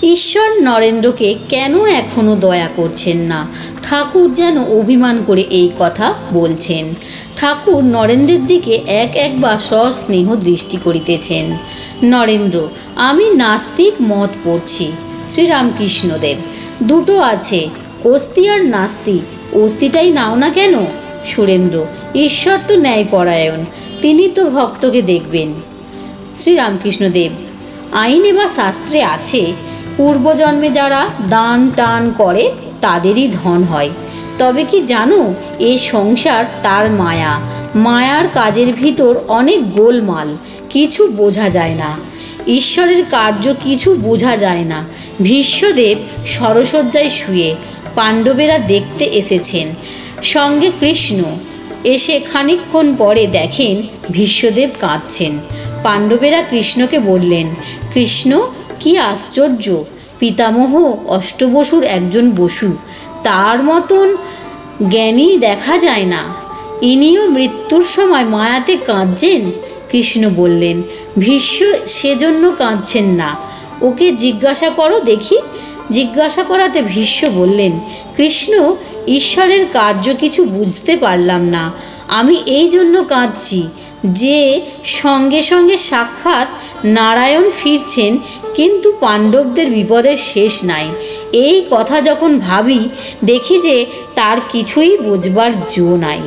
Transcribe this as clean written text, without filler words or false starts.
ঈশ্বর নরেন্দ্রকে কেন এখনো দয়া করছেন না? ঠাকুর যেন অভিমান করে এই কথা বলছেন। ঠাকুর নরেন্দ্রের দিকে একবার সস্নেহ দৃষ্টি করিতেছেন। নরেন্দ্র, আমি নাস্তিক মত পড়ছি। শ্রীরামকৃষ্ণদেব, দুটো আছে, অস্তি আর নাস্তি। অস্তিটাই নাও না কেন? সুরেন্দ্র, ঈশ্বর তো ন্যায়পরায়ণ, তিনি তো ভক্তকে দেখবেন। শ্রীরামকৃষ্ণদেব, আইনে বা শাস্ত্রে আছে, পূর্বজন্মে যারা দান টান করে তাদেরই ধন হয়। তবে কি জানো, এ সংসার তার মায়া, মায়ার কাজের ভিতর অনেক গোলমাল, কিছু বোঝা যায় না। ঈশ্বরের কার্য কিছু বোঝা যায় না। ভীষ্মদেব সরসজ্জায় শুয়ে, পাণ্ডবেরা দেখতে এসেছেন, সঙ্গে কৃষ্ণ। এসে খানিকক্ষণ পরে দেখেন ভীষ্মদেব কাঁদছেন। পাণ্ডবেরা কৃষ্ণকে বললেন, কৃষ্ণ, কি আশ্চর্য, পিতামহ অষ্টবসুর একজন বসু, তার মতন জ্ঞানী দেখা যায় না, ইনিও মৃত্যুর সময় মায়াতে কাঁদছেন। কৃষ্ণ বললেন, ভীষ্ম সেজন্য কাঁদছেন না, ওকে জিজ্ঞাসা করো দেখি। জিজ্ঞাসা করাতে ভীষ্ম বললেন, কৃষ্ণ, ঈশ্বরের কার্য কিছু বুঝতে পারলাম না, আমি এই জন্য কাঁদছি যে সঙ্গে সঙ্গে সাক্ষাৎ নারায়ণ ফিরছেন, কিন্তু পাণ্ডবদের বিপদের শেষ নাই। এই কথা যখন ভাবি, দেখি যে তার কিছুই বুঝবার জো নাই।